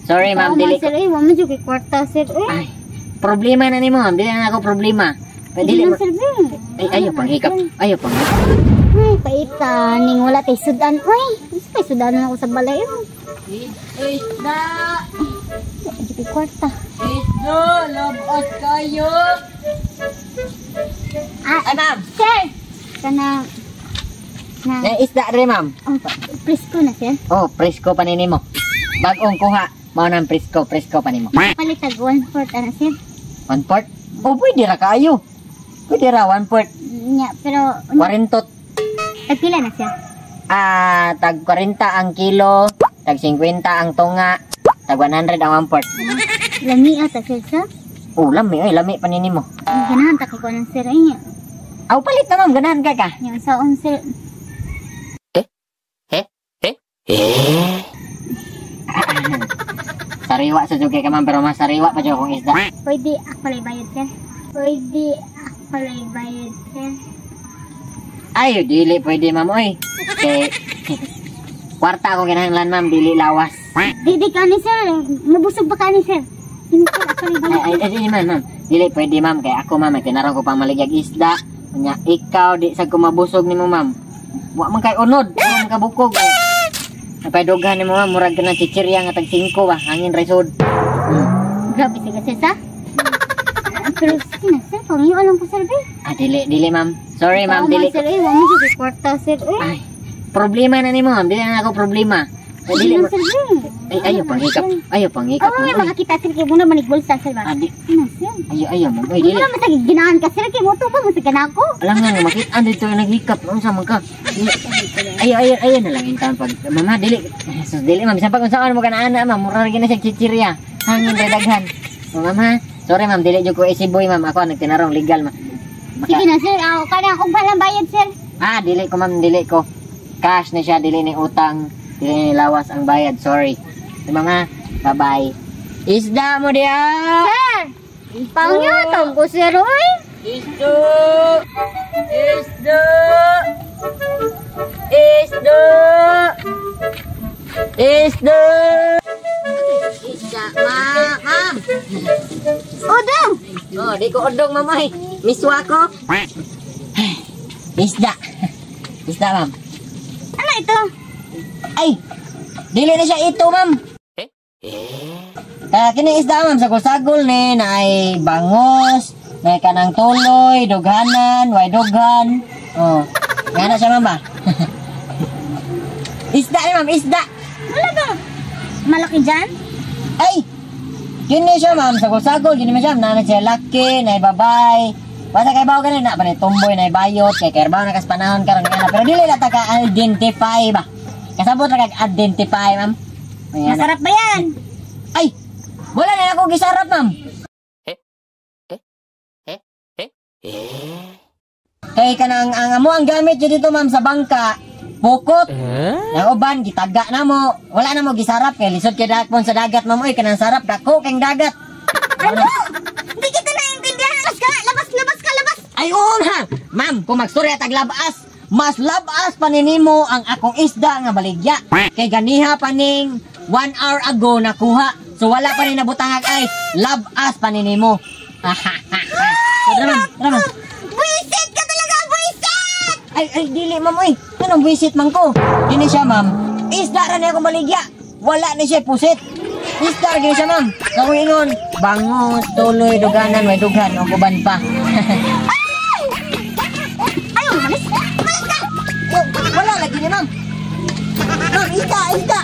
Sorry ma'am, dili ko. Sir, wa man jud kay kwarta sir. Ay, problema na nimo ma'am, dili na ako problema. Dili sir. Ay, ayo pang hikap. Ayo pang hikap. Ay, paita ning wala tay sudan. Uy, isa sudan ako sa balay. Isda. Di kwarta. Isda, labas kayo. Ay ma'am. Sir. Kana Na isda rin ma'am. Oh, presko na sir. Oh, presko pa nimo. Bagong kuha. Mao nang presko pa nimo. Palitag 1/4 ana sir. 1/4? Oh, pwede ra kayo. Pwede ra 1/4. Nya, pero 40. tagpila na sir. Tag 40 ang kilo, tag 50 ang tunga, tag 100 ang 1/4. Lami ata sir sa. Oh, lami pa nimo. Ganahan ta ko ng sir ay nya. Aw palit na ma'am, ganahan ka. Nya saon sir. Sariwa sa jugay ka ma'am, pero mas sariwa pa dyan kung isda. Pwede ako lay bayad sir. Ay, dili pwede ma'am, oy. Okay. Kwarta ako kinahanglan ma'am, dili lawas. Didi ka ni sir. Mabusog pa ka ni sir. Hindi sir ako lay bayad. Ay, dili ma'am. Dili pwede ma'am, kaya ako ma'am, may kinarang ko pang maligyag isda. Kanya, ikaw, di sa kumabusog ni mo ma'am. Wa man kay unod, wa man kabukog. Napaidugan ni mo ma'am, murag ka ng chichirya nga tag 5 ba, hangin resod. Grabe sir sir sa. Pero sina sir, pangiyo lang ko sir. Dili ma'am. Sorry ma'am, dili. Sir, wa mo jud kwarta sir. Ay, problema na ni mo ma'am, dili na ako problema. Dili mo. Sir. Ay, ayo pang hikap. Oh, makakita sir kay muna manig bulsa sir ba? Sina sir. Ayo mo. Ay, dili. Wala man sa ginahan ka sir kay mo to ba mo sa kanako? Alam nga makita dito naghikap, unsa man ka? Ayo na lang intan pag mama dili. Sus dili ma'am, bisan pag unsaon mo kana ana ma'am, mura gina sa chichirya. Hangin ra daghan. Mama, sorry ma'am, dili jud ko isiboy ma'am, ako nagtinarong legal ma'am. Sige na sir, ako kana akong balang bayad sir. Dili ko ma'am, dili ko. Cash na siya, dili ni utang, dili ni lawas ang bayad, sorry. Mga, bye-bye. Isda mo dia. Sir, pangyo ko sir oy. Isda. Ma'am. Odong. Oh, di ko odong mamay. Miswa ko. Isda, ma'am. Ano ito? Ay, dili na siya ito, ma'am. Kini isda, ma'am, sagol-sagol ni na ay bangos, may kanang tuloy, dughanan, way dughan. Oh, nga na siya, ma'am ba? Isda ni ma'am, isda. Wala ba? Malaki dyan? Ay, kini siya, ma'am, sagol-sagol, kini siya, na siya laki, na babay. Basta kay bawo ganin na, panay tumboy, na bayot, kay kerbaw na kas panahon karon nga na. Pero dili na taga-identify ba? Kasabot na kag-identify, ma'am. Masarap ba yan? Ay, wala na ako gisarap, ma'am. Kay kanang ang amo ang gamit dito, ma'am, sa bangka. Pukot. Ang uban gitaga na mo. Wala na mo gisarap kay lisod kay dakpon sa dagat, ma'am. Oy, kanang sarap dako kay dagat. Ano? Hindi kita naiintindihan. Labas ka. Ay, oo, ma'am, kung magstorya tag labas, mas labas paninimo ang akong isda nga baligya. Kay ganiha paning 1 hour ago nakuha. So wala pa rin nabutangag ay labas paninimo. Tara. Buisit ka talaga, buisit! Ay, dili, ma'am, oy. Anong visit man ko? Dini siya, ma'am. Isda ra niya akong baligya. Wala na siya pusit. Isda ra siya, ma'am. Kakuingon, bangus, tuloy, duganan, may dughan, o kuban pa. Ayaw, malis ka! Wala lagi ni ma'am. Ma'am, isda.